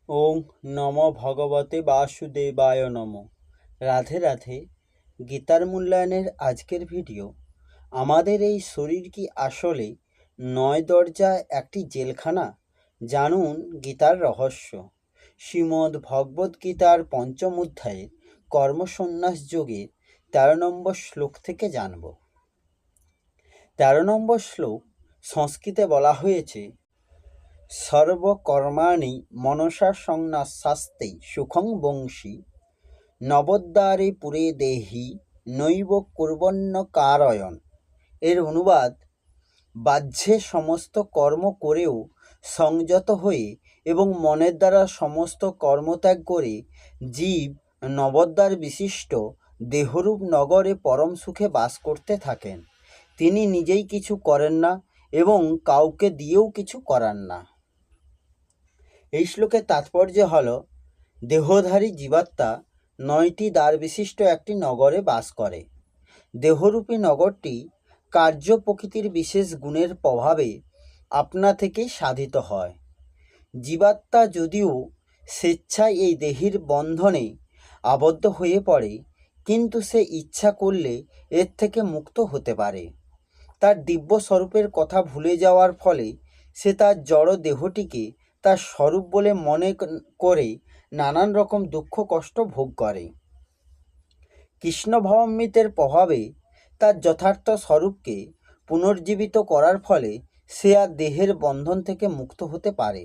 ওং নম ভগবতে বাসুদেবায় নম। রাধে রাধে। গীতার মূল্যায়নের আজকের ভিডিও। আমাদের এই শরীর কি আসলে 9 দরজায় একটি জেলখানা? জানুন গীতার রহস্য। শ্রীমদ্ ভগবদ্ গীতার পঞ্চম অধ্যায়ের কর্মসন্ন্যাস যোগের 13 নম্বর শ্লোক থেকে জানব। 13 নম্বর শ্লোক সংস্কৃতে বলা হয়েছে, সর্বকর্মাণি মনসা সংন্যাসাস্তে সুখং বংশী নবোদ্বারে পুরে দেহি নৈব কুর্বন্ন কারয়ন। এর অনুবাদ, বাহ্যে সমস্ত কর্ম করেও সংযত হয়ে এবং মনের দ্বারা সমস্ত কর্মত্যাগ করে জীব নবোদ্বার বিশিষ্ট দেহরূপ নগরে পরম সুখে বাস করতে থাকেন। তিনি নিজেই কিছু করেন না এবং কাউকে দিয়েও কিছু করান না। এই শ্লোকের তাৎপর্য হল, দেহধারী জীবাত্মা 9টি দ্বার বিশিষ্ট একটি নগরে বাস করে। দেহরূপী নগরটি কার্য প্রকৃতির বিশেষ গুণের প্রভাবে আপনা থেকেই সাধিত হয়। জীবাত্মা যদিও স্বেচ্ছায় এই দেহের বন্ধনে আবদ্ধ হয়ে পড়ে, কিন্তু সে ইচ্ছা করলে এর থেকে মুক্ত হতে পারে। তার দিব্য স্বরূপের কথা ভুলে যাওয়ার ফলে সে তার জড় দেহটিকে তার স্বরূপ বলে মনে করে নানান রকম দুঃখ কষ্ট ভোগ করে। কৃষ্ণ ভাবামৃতের প্রভাবে তার যথার্থ স্বরূপকে পুনর্জীবিত করার ফলে সে আর দেহের বন্ধন থেকে মুক্ত হতে পারে।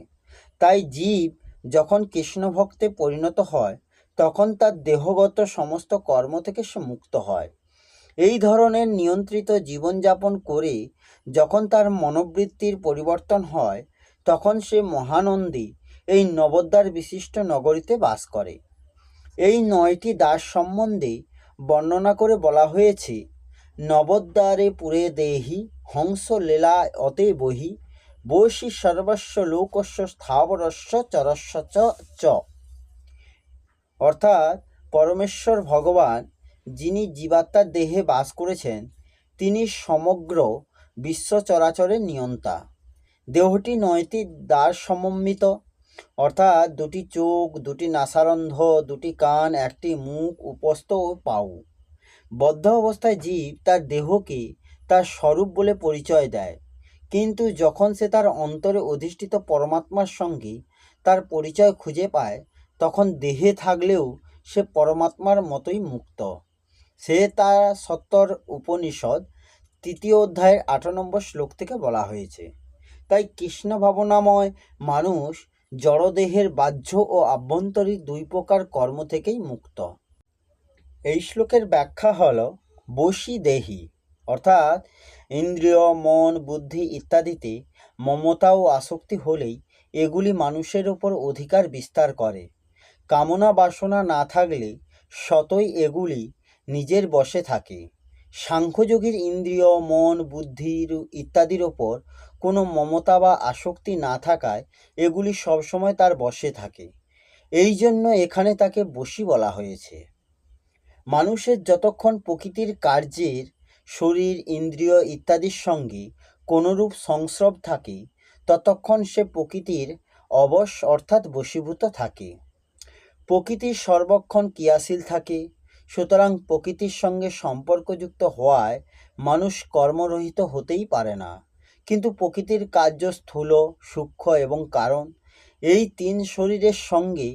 তাই জীব যখন কৃষ্ণ ভক্তে পরিণত হয়, তখন তার দেহগত সমস্ত কর্ম থেকে সে মুক্ত হয়। এই ধরনের নিয়ন্ত্রিত জীবনযাপন করে যখন তার মনোবৃত্তির পরিবর্তন হয়, তখন সে মহানন্দে এই নবোদ্বার বিশিষ্ট নগরীতে বাস করে। এই 9টি দাস সম্বন্ধে বর্ণনা করে বলা হয়েছে, নবোদ্বারে পুরে দেহি হংস লীলা অতে বহি বৈশী সর্বস্ব লোকস্য স্থাবরস্য চরস্য চ। অর্থাৎ পরমেশ্বর ভগবান যিনি জীবাত্মার দেহে বাস করেছেন, তিনি সমগ্র বিশ্ব চরাচরের নিয়ন্তা। দেহটি 9টি দ্বার সমন্বিত, অর্থাৎ 2টি চোখ, 2টি নাসারন্ধ্র, 2টি কান, 1টি মুখ, উপস্থ ও পাউ। বদ্ধ অবস্থায় জীব তার দেহকে তার স্বরূপ বলে পরিচয় দেয়, কিন্তু যখন সে তার অন্তরে অধিষ্ঠিত পরমাত্মার সঙ্গে তার পরিচয় খুঁজে পায়, তখন দেহে থাকলেও সে পরমাত্মার মতোই মুক্ত। সে তার সত্তর উপনিষদ 3য় অধ্যায়ের 8 নম্বর শ্লোক থেকে বলা হয়েছে। তাই কৃষ্ণ ভাবনাময় মানুষ জড়দেহের বাহ্য ও আভ্যন্তরীণ 2 প্রকার কর্ম থেকেই মুক্ত। এই শ্লোকের ব্যাখ্যা হল, বশী দেহি অর্থাৎ ইন্দ্রিয়, মন, বুদ্ধি ইত্যাদিতে মমতা ও আসক্তি হলেই এগুলি মানুষের ওপর অধিকার বিস্তার করে। কামনা বাসনা না থাকলে সতই এগুলি নিজের বশে থাকে। সাংখ্যযোগীর ইন্দ্রিয়, মন, বুদ্ধি ইত্যাদির ওপর কোনো মমতা বা আসক্তি না থাকায় এগুলি সবসময় তার বশে থাকে। এই জন্য এখানে তাকে বশী বলা হয়েছে। মানুষের যতক্ষণ প্রকৃতির কার্যের শরীর, ইন্দ্রিয় ইত্যাদির সঙ্গে কোনরূপ সংস্রব থাকে, ততক্ষণ সে প্রকৃতির অবশ অর্থাৎ বশীভূত থাকে। প্রকৃতি সর্বক্ষণ ক্রিয়াশীল থাকে, সুতরাং প্রকৃতির সঙ্গে সম্পর্কযুক্ত হওয়ায় মানুষ কর্মরহিত হতেই পারে না। কিন্তু প্রকৃতির কার্য স্থূল, সূক্ষ্ম এবং কারণ, এই 3 শরীরের সঙ্গে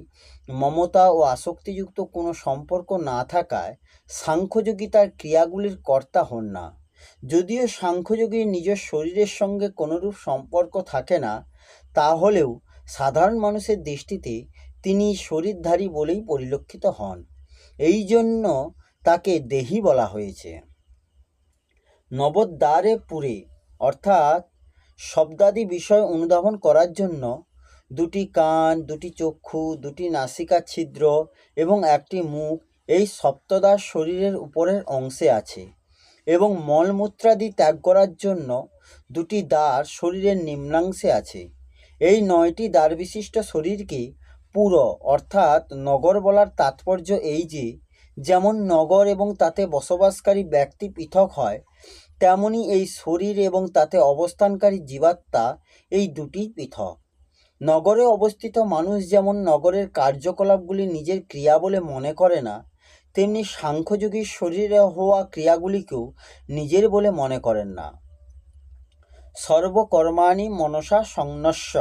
মমতা ও আসক্তিযুক্ত কোনো সম্পর্ক না থাকায় সাংখ্যযোগী তার ক্রিয়াগুলির কর্তা হন না। যদিও সাংখ্যযোগীর নিজের শরীরের সঙ্গে কোনোরূপ সম্পর্ক থাকে না, তাহলেও সাধারণ মানুষের দৃষ্টিতে তিনি শরীরধারী বলেই পরিলক্ষিত হন। এই জন্য তাকে দেহি বলা হয়েছে। নবোদ্বারে পুরে অর্থাৎ শব্দাদি বিষয় অনুধাবন করার জন্য 2টি কান, 2টি চক্ষু, 2টি নাসিকা ছিদ্র এবং 1টি মুখ এই সপ্তদ্বার শরীরের উপরের অংশে আছে, এবং মলমূত্রাদি ত্যাগ করার জন্য 2টি দ্বার শরীরের নিম্নাংশে আছে। এই 9টি দ্বার বিশিষ্ট শরীরকে পুর অর্থাৎ নগর বলার তাৎপর্য এই যে, যেমন নগর এবং তাতে বসবাসকারী ব্যক্তি পৃথক হয়, তেমনি এই শরীর এবং তাতে অবস্থানকারী জীবাত্মা এই দুটি পৃথক। নগরে অবস্থিত মানুষ যেমন নগরের কার্যকলাপগুলি নিজের ক্রিয়া বলে মনে করে না, তেমনি সাংখ্যযোগীর শরীরে হওয়া ক্রিয়াগুলিকেও নিজের বলে মনে করেন না। সর্বকর্মাণি মনসা সংন্যস্য,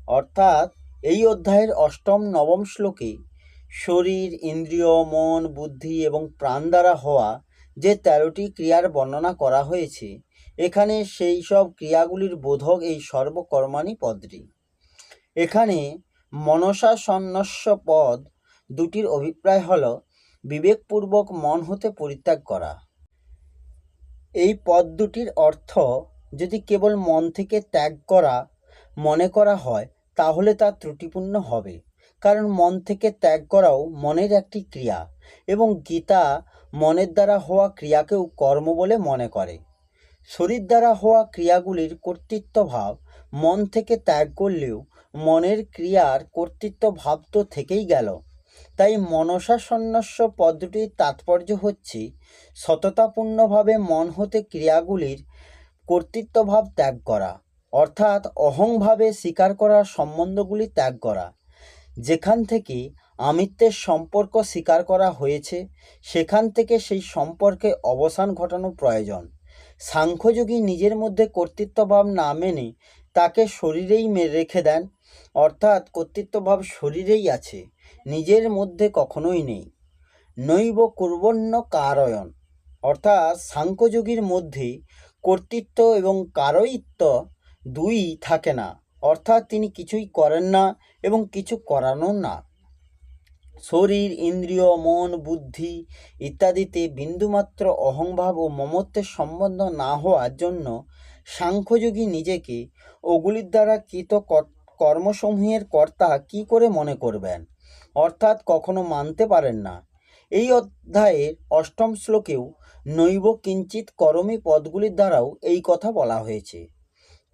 অর্থাৎ এই অধ্যায়ের অষ্টম নবম শ্লোকে শরীর, ইন্দ্রিয়, মন, বুদ্ধি এবং প্রাণ দ্বারা হওয়া যে 13টি ক্রিয়ার বর্ণনা করা হয়েছে, এখানে সেই সব ক্রিয়াগুলির বোধক এই সর্বকর্মাণি পদটি। এখানে মনসা সন্ন্যস্য পদ দুটির অভিপ্রায় হল বিবেকপূর্বক মন হতে পরিত্যাগ করা। এই পদ দুটির অর্থ যদি কেবল মন থেকে ত্যাগ করা মনে করা হয় তাহলে তা ত্রুটিপূর্ণ হবে, কারণ মন থেকে ত্যাগ করাও মনের একটি ক্রিয়া এবং গীতা মনের দ্বারা হওয়া ক্রিয়াকেও কর্ম বলে মনে করে। শরীর দ্বারা হওয়া ক্রিয়াগুলির কর্তৃত্ব ভাব মন থেকে ত্যাগ করলেও মনের ক্রিয়ার কর্তৃত্ব ভাব তো থেকেই গেল। তাই মনসা সন্ন্যস্য পদ্ধতির তাৎপর্য হচ্ছে সততাপূর্ণভাবে মন হতে ক্রিয়াগুলির কর্তৃত্বভাব ত্যাগ করা, অর্থাৎ অহংভাবে স্বীকার করা সম্বন্ধগুলি ত্যাগ করা। যেখান থেকে আমিত্বের সম্পর্ক স্বীকার করা হয়েছে সেখান থেকে সেই সম্পর্কে অবসান ঘটানো প্রয়োজন। সাংখ্যযোগী নিজের মধ্যে কর্তৃত্বভাব না মেনে তাকে শরীরেই রেখে দেন, অর্থাৎ কর্তৃত্বভাব শরীরেই আছে, নিজের মধ্যে কখনোই নেই। নৈব কুর্বণ্য কারয়ন, অর্থাৎ সাংখ্যযোগীর মধ্যে কর্তৃত্ব এবং কারয়িত্ব দুই থাকে না, অর্থাৎ তিনি কিছুই করেন না এবং কিছু করানো না। শরীর, ইন্দ্রিয়, মন, বুদ্ধি ইত্যাদিতে বিন্দুমাত্র অহংভাব ও মমত্বের সম্বন্ধ না হওয়ার জন্য সাংখ্যযোগী নিজেকে ওগুলির দ্বারা কৃত কর্মসমূহের কর্তা কি করে মনে করবেন, অর্থাৎ কখনো মানতে পারেন না। এই অধ্যায়ের অষ্টম শ্লোকেও নৈব কিঞ্চিৎ করমি পদগুলির দ্বারাও এই কথা বলা হয়েছে।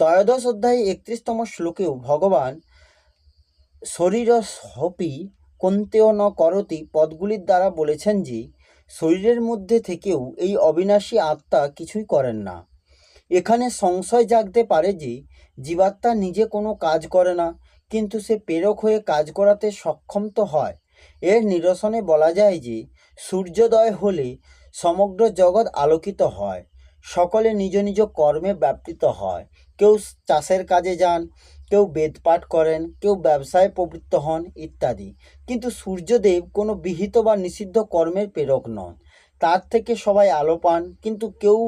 ত্রয়োদশ অধ্যায়ে 31তম শ্লোকেও ভগবান শরীরস্যপি কন্তেয় ন করতি পদগুলির দ্বারা বলেছেন যে শরীরের মধ্যে থেকেও এই অবিনাশী আত্মা কিছুই করেন না। এখানে সংশয় জাগতে পারে যে জীবাত্মা নিজে কোনো কাজ করে না, কিন্তু সে প্রেরক হয়ে কাজ করাতে সক্ষম তো হয়। এর নিরসনে বলা যায় যে সূর্যোদয় হলে সমগ্র জগৎ আলোকিত হয়, সকলে নিজ নিজ কর্মে ব্যাপৃত হয়। কেউ চাষের কাজে যান, কেউ বেদপাঠ করেন, কেউ ব্যবসায় প্রবৃত্ত হন ইত্যাদি, কিন্তু সূর্যদেব কোনো বিহিত বা নিষিদ্ধ কর্মের প্রেরক নন। তার থেকে সবাই আলো পান, কিন্তু কেউ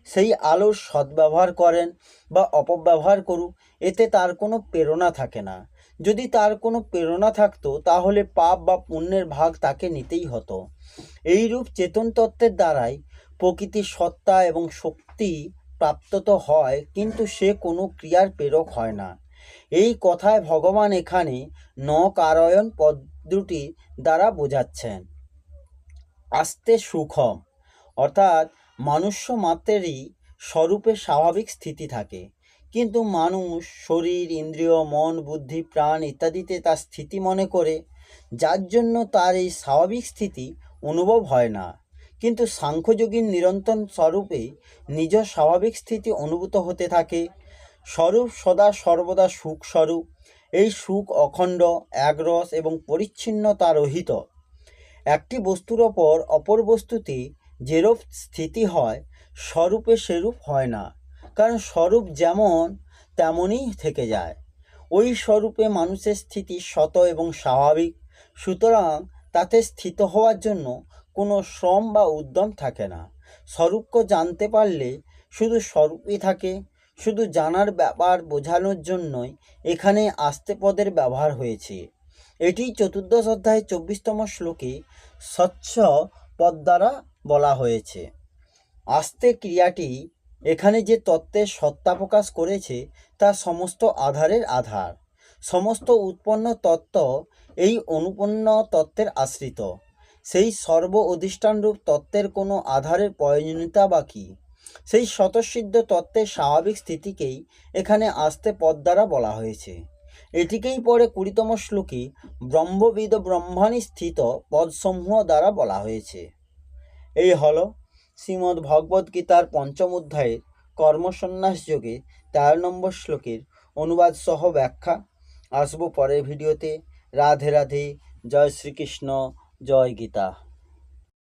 সেই আলোর সদ্ব্যবহার করেন বা অপব্যবহার করুক, এতে তার কোনো প্রেরণা থাকে না। যদি তার কোনো প্রেরণা থাকতো তাহলে পাপ বা পুণ্যের ভাগ তাকে নিতেই হতো। এইরূপ চেতন তত্ত্বের দ্বারাই প্রকৃতির সত্তা এবং শক্তি প্রাপ্ত তো হয়, কিন্তু সে কোনো ক্রিয়ার প্রেরক হয় না। এই কথায় ভগবান এখানে ন কারয়ন পদ্ধতি দ্বারা বোঝাচ্ছেন। আস্তে সুখম, অর্থাৎ মনুষ্য মাত্রেরই স্বরূপে স্বাভাবিক স্থিতি থাকে, কিন্তু মানুষ শরীর, ইন্দ্রিয়, মন, বুদ্ধি, প্রাণ ইত্যাদিতে তার স্থিতি মনে করে, যার জন্য তার এই স্বাভাবিক স্থিতি অনুভব হয় না। কিন্তু সাংখ্যযোগীর নিরন্তর স্বরূপে নিজ স্বাভাবিক স্থিতি অনুভূত হতে থাকে। স্বরূপ সদা সর্বদা সুখ স্বরূপ। এই সুখ অখণ্ড, একরস এবং পরিচ্ছিন্নতা রহিত। একটি বস্তুর ওপর অপর বস্তুতে যেরূপ স্থিতি হয় স্বরূপে সেরূপ হয় না, কারণ স্বরূপ যেমন তেমনই থেকে যায়। ওই স্বরূপে মানুষের স্থিতি সত এবং স্বাভাবিক, সুতরাং তাতে স্থিত হওয়ার জন্য কোনো শ্রম বা উদ্যম থাকে না। স্বরূপকে জানতে পারলে শুধু স্বরূপই থাকে। শুধু জানার ব্যাপার বোঝানোর জন্যই এখানে আস্তে পদের ব্যবহার হয়েছে। এটি চতুর্দশ অধ্যায় 24তম শ্লোকে স্বচ্ছ পদ দ্বারা বলা হয়েছে। আস্তে ক্রিয়াটি এখানে যে তত্ত্বের সত্তা প্রকাশ করেছে তা সমস্ত আধারের আধার। সমস্ত উৎপন্ন তত্ত্ব এই অনুপন্ন তত্ত্বের আশ্রিত। সেই সর্ব অধিষ্ঠানরূপ তত্ত্বের কোনো আধারের প্রয়োজনীয়তা বা কী? সেই স্বতঃসিদ্ধ তত্ত্বের স্বাভাবিক স্থিতিকেই এখানে আস্তে পদ দ্বারা বলা হয়েছে। এটিকেই পরে 20তম শ্লোকে ব্রহ্মবিদ ব্রহ্মাণি স্থিত পদসমূহ দ্বারা বলা হয়েছে। এই হল শ্রীমদ্ ভগবদ্গীতার পঞ্চম অধ্যায়ের কর্মসন্ন্যাস যোগে 13 নম্বর শ্লোকের অনুবাদ সহ ব্যাখ্যা। আসবো পরের ভিডিওতে। রাধে রাধে, জয় শ্রীকৃষ্ণ, জয় গীতা।